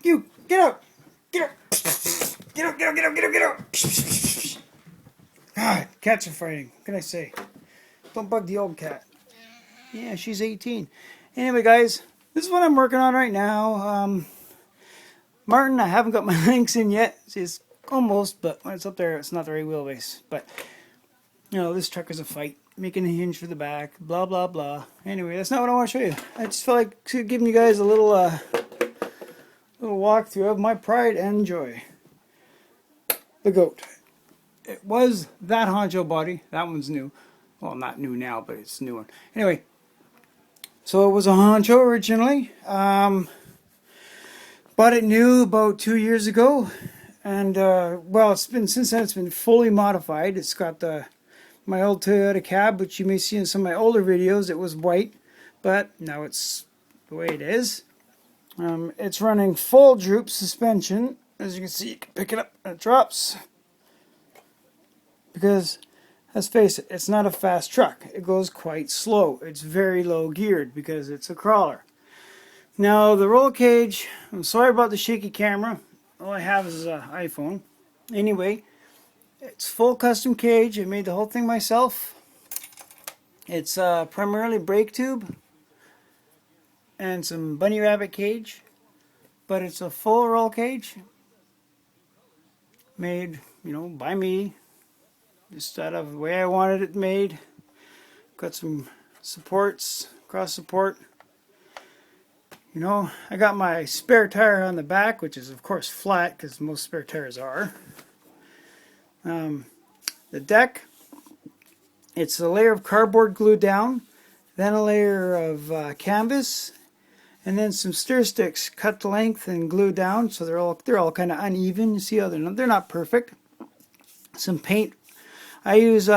You, get out! Get out! Get out, get out, get out, get out, get out! God, cats are fighting. What can I say? Don't bug the old cat. Yeah, she's 18. Anyway, guys, this is what I'm working on right now. Martin, I haven't got my links in yet. It's almost, but when it's up there, it's not the right wheelbase. But, you know, this truck is a fight. Making a hinge for the back, blah, blah, blah. Anyway, that's not what I want to show you. I just felt like giving you guys a little walkthrough of my pride and joy. The goat. It was that honcho body. That one's new. Well, not new now, but it's a new one. Anyway, so it was a honcho originally. Bought it new about 2 years ago. And, well, since then it's been fully modified. It's got my old Toyota cab, which you may see in some of my older videos. It was white, but now it's the way it is. It's running full droop suspension. As you can see, you can pick it up and it drops. Because, let's face it, it's not a fast truck. It goes quite slow. It's very low geared because it's a crawler. Now, the roll cage, I'm sorry about the shaky camera. All I have is an iPhone. Anyway, it's full custom cage. I made the whole thing myself. It's primarily brake tube and some bunny rabbit cage, but it's a full roll cage made, you know, by me, just out of the way I wanted it made. Got some supports, cross support. You know, I got my spare tire on the back, which is of course flat because most spare tires are. The deck, it's a layer of cardboard glued down, then a layer of canvas, and then some stir sticks cut to length and glued down, so they're all kind of uneven. You see how they're not perfect. Some paint. I use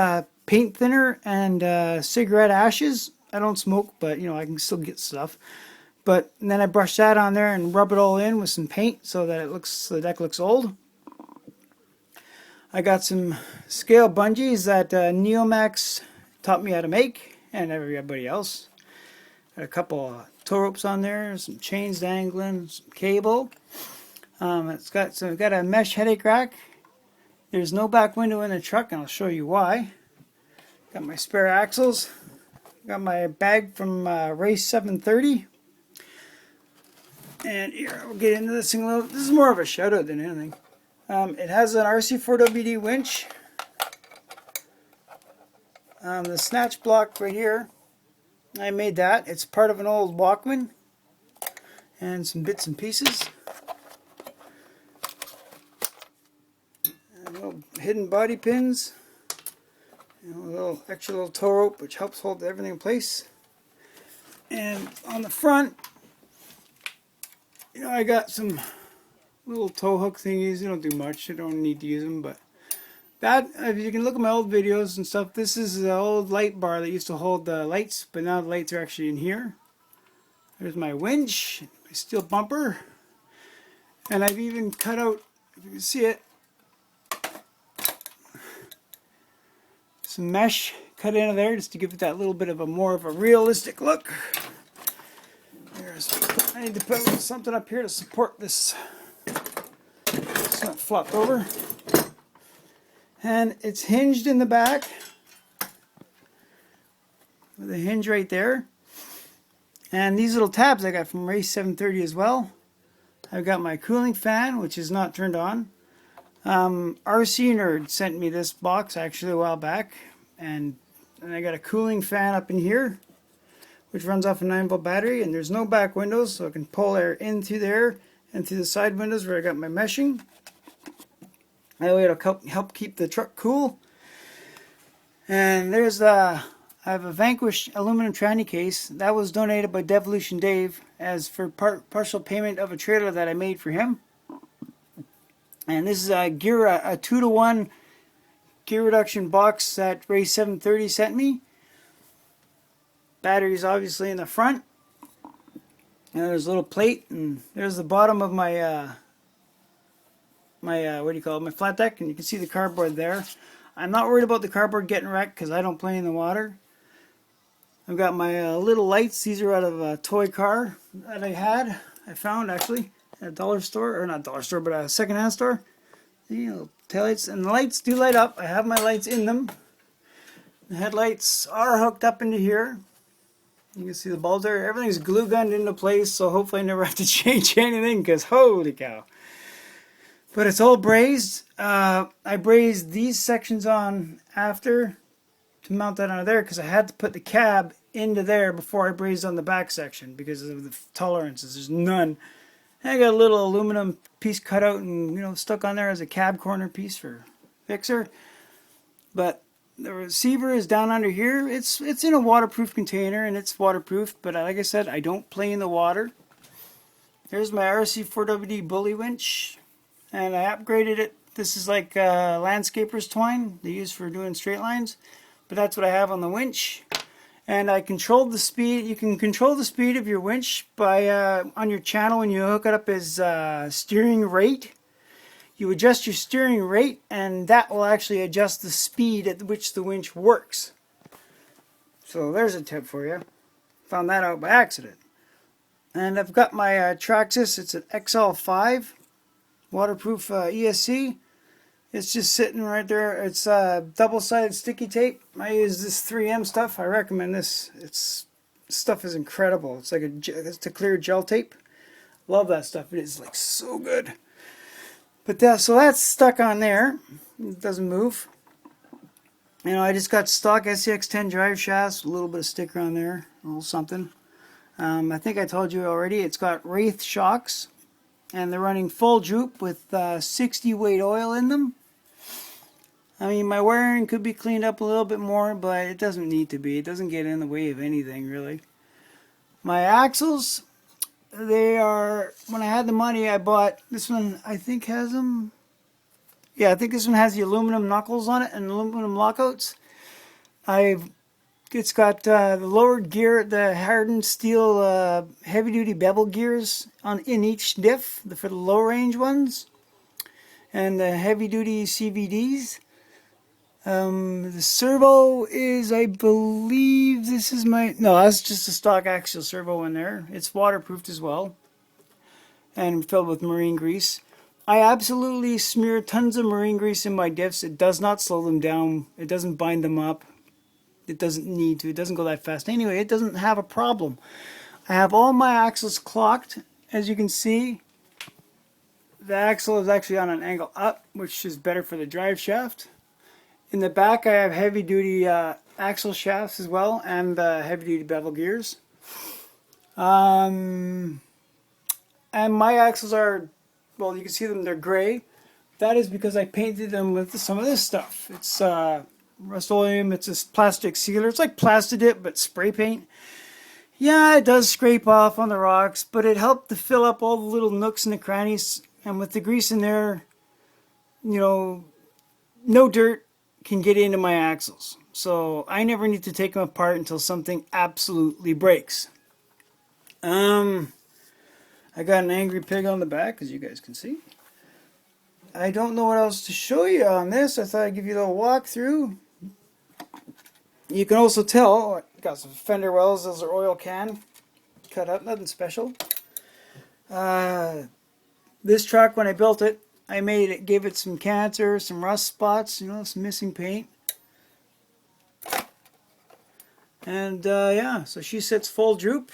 paint thinner and cigarette ashes. I don't smoke, but you know I can still get stuff. But then I brush that on there and rub it all in with some paint so that the deck looks old. I got some scale bungees that Neomax taught me how to make, and everybody else. Got a couple tow ropes on there, some chains dangling, some cable. It's got a mesh headache rack. There's no back window in the truck, and I'll show you why. Got my spare axles. Got my bag from Race 730. And here, we'll get into this thing a little. This is more of a shout out than anything. It has an RC4WD winch. The snatch block right here, I made that. It's part of an old Walkman and some bits and pieces. And little hidden body pins. And a little extra little tow rope which helps hold everything in place. And on the front, you know, I got some little tow hook thingies. They don't do much. I don't need to use them, but that, if you can look at my old videos and stuff, this is the old light bar that used to hold the lights, but now the lights are actually in here. There's my winch, my steel bumper, and I've even cut out, if you can see it, some mesh cut into there just to give it that little bit of a more of a realistic look. I need to put something up here to support this. It's not flopped over. And it's hinged in the back with a hinge right there. And these little tabs I got from Race 730 as well. I've got my cooling fan, which is not turned on. RC Nerd sent me this box actually a while back. And I got a cooling fan up in here, which runs off a 9-volt battery. And there's no back windows, so I can pull air in through there and through the side windows where I got my meshing. That way it'll help keep the truck cool. And there's I have a Vanquish aluminum tranny case. That was donated by Devolution Dave as for partial payment of a trailer that I made for him. And this is a 2-to-1 gear reduction box that Race 730 sent me. Batteries obviously in the front. And there's a little plate, and there's the bottom of my what do you call it, my flat deck, and you can see the cardboard there. I'm not worried about the cardboard getting wrecked because I don't play in the water. I've got my little lights. These are out of a toy car that I found actually, at a dollar store, or not dollar store, but a secondhand store. See, little taillights, and the lights do light up. I have my lights in them. The headlights are hooked up into here. You can see the bulbs there. Everything's glue gunned into place, so hopefully I never have to change anything, because holy cow. But it's all brazed. I brazed these sections on after to mount that on there, because I had to put the cab into there before I brazed on the back section because of the tolerances. There's none. And I got a little aluminum piece cut out and stuck on there as a cab corner piece for fixer. But the receiver is down under here. It's in a waterproof container, and it's waterproof, but like I said, I don't play in the water. There's my RC4WD bully winch, and I upgraded it. This is like landscaper's twine they use for doing straight lines, but that's what I have on the winch. And I controlled the speed. You can control the speed of your winch by on your channel when you hook it up as steering rate. You adjust your steering rate, and that will actually adjust the speed at which the winch works. So there's a tip for you. Found that out by accident. And I've got my Traxxas. It's an XL5 waterproof ESC. It's just sitting right there. It's double-sided sticky tape. I use this 3M stuff. I recommend this. This stuff is incredible. It's like it's a clear gel tape. Love that stuff. It is like so good. But so that's stuck on there. It doesn't move. I just got stock SCX10 drive shafts. A little bit of sticker on there. A little something. I think I told you already. It's got Wraith shocks. And they're running full droop with 60 weight oil in them. I mean, my wiring could be cleaned up a little bit more, but it doesn't need to be. It doesn't get in the way of anything, really. My axles, they are, when I had the money, I bought, this one I think has them. Yeah, I think this one has the aluminum knuckles on it and aluminum lockouts. It's got the lower gear, the hardened steel heavy-duty bevel gears in each diff for the low-range ones, and the heavy-duty CVDs. The servo is, I believe, no, that's just a stock axial servo in there. It's waterproofed as well, and filled with marine grease. I absolutely smear tons of marine grease in my diffs. It does not slow them down. It doesn't bind them up. It doesn't need to. It doesn't go that fast. Anyway, it doesn't have a problem. I have all my axles clocked. As you can see, the axle is actually on an angle up, which is better for the drive shaft. In the back, I have heavy-duty axle shafts as well, and heavy-duty bevel gears. And my axles are, well, you can see them, they're gray. That is because I painted them with some of this stuff. It's Rust-Oleum, it's a plastic sealer. It's like Plastidip, but spray paint. Yeah, it does scrape off on the rocks, but it helped to fill up all the little nooks and the crannies. And with the grease in there, no dirt can get into my axles. So I never need to take them apart until something absolutely breaks. I got an angry pig on the back, as you guys can see. I don't know what else to show you on this. I thought I'd give you a little walkthrough. You can also tell, I got some fender wells. Those are oil can cut up, nothing special. This truck, when I built it, I gave it some cancer, some rust spots, some missing paint. And yeah, so she sits full droop.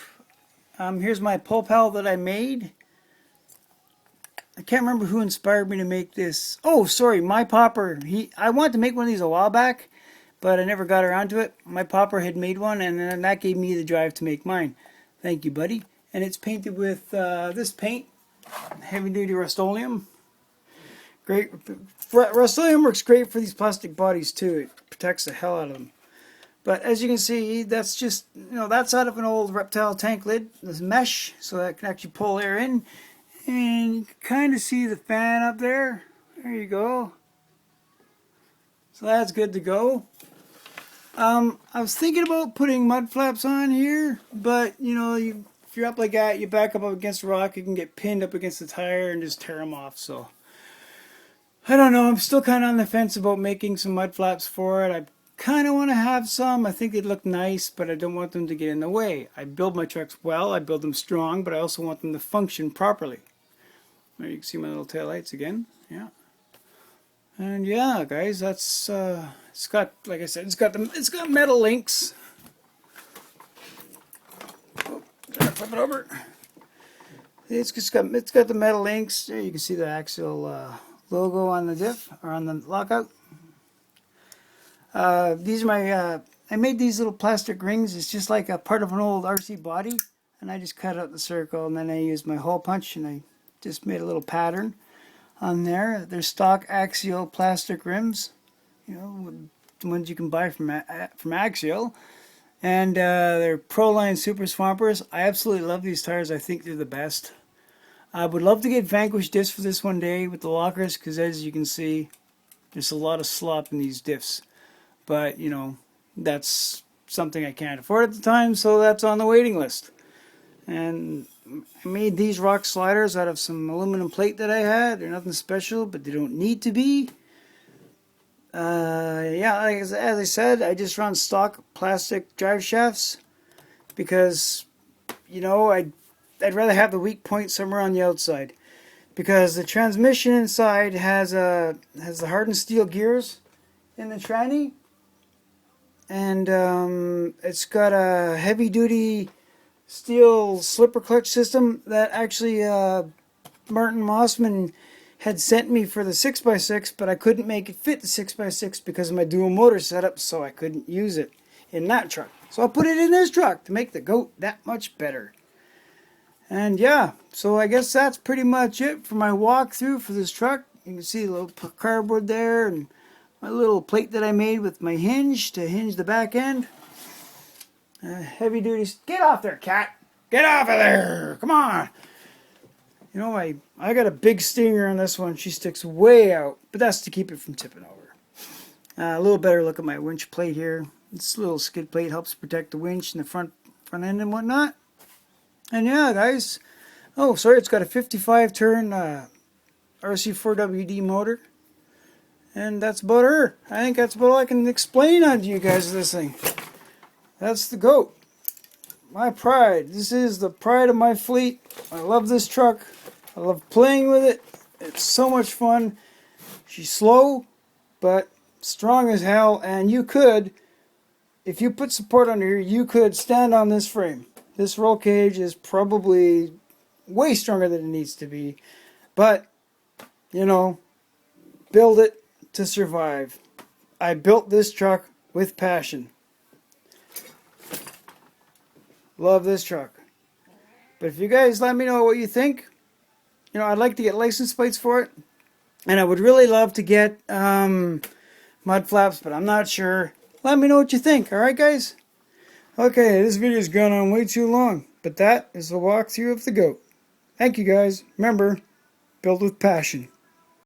Here's my pull pal that I made. I can't remember who inspired me to make this. Oh, sorry, my popper. I wanted to make one of these a while back, but I never got around to it. My popper had made one, and then that gave me the drive to make mine. Thank you, buddy. And it's painted with this paint, heavy-duty Rust-Oleum. Great. Rust-Oleum works great for these plastic bodies too. It protects the hell out of them. But as you can see, that's just, that's out of an old reptile tank lid. This mesh, so that can actually pull air in. And you can kind of see the fan up there. There you go. So that's good to go. I was thinking about putting mud flaps on here, but if you're up like that, you back up against a rock, you can get pinned up against the tire and just tear them off. So I don't know. I'm still kind of on the fence about making some mud flaps for it. I kind of want to have some. I think they'd look nice, but I don't want them to get in the way. I build my trucks well. I build them strong, but I also want them to function properly. There you can see my little tail lights again. Yeah. And yeah, guys, that's it's got, like I said, it's got metal links. Oh, flip it over. It's got the metal links. There you can see the Axial logo on the diff or on the lockout. These are my I made these little plastic rings. It's just like a part of an old RC body, and I just cut out the circle, and then I used my hole punch and I just made a little pattern on there. They're stock Axial plastic rims, you know, the ones you can buy from Axial, and they're Proline Super Swampers. I absolutely love these tires. I think they're the best. I would love to get Vanquish diffs for this one day with the lockers, because as you can see, there's a lot of slop in these diffs. But, you know, that's something I can't afford at the time, so that's on the waiting list. And I made these rock sliders out of some aluminum plate that I had. They're nothing special, but they don't need to be. Yeah, as I said, I just run stock plastic drive shafts because, you know, I'd rather have the weak point somewhere on the outside, because the transmission inside has the hardened steel gears in the tranny, and it's got a heavy duty steel slipper clutch system that actually Martin Mossman had sent me for the 6x6, but I couldn't make it fit the 6x6 because of my dual motor setup, so I couldn't use it in that truck. So I put it in this truck to make the goat that much better. And yeah, so I guess that's pretty much it for my walkthrough for this truck. You can see a little cardboard there and my little plate that I made with my hinge to hinge the back end. Heavy duty. Get off there, cat! Get off of there! Come on! You know, I got a big stinger on this one. She sticks way out, but that's to keep it from tipping over. A little better look at my winch plate here. This little skid plate helps protect the winch and the front end and whatnot. And yeah, guys. Oh, sorry, it's got a 55 turn RC4WD motor. And that's about her. I think that's about all I can explain on to you guys of this thing. That's the goat. My pride. This is the pride of my fleet. I love this truck. I love playing with it. It's so much fun. She's slow, but strong as hell. And you could, if you put support under here, you could stand on this frame. This roll cage is probably way stronger than it needs to be. But, you know, build it to survive. I built this truck with passion. Love this truck. But if you guys let me know what you think, you know, I'd like to get license plates for it. And I would really love to get mud flaps, but I'm not sure. Let me know what you think. Alright, guys? Okay, this video's gone on way too long, but that is the walkthrough of the goat. Thank you, guys. Remember, build with passion.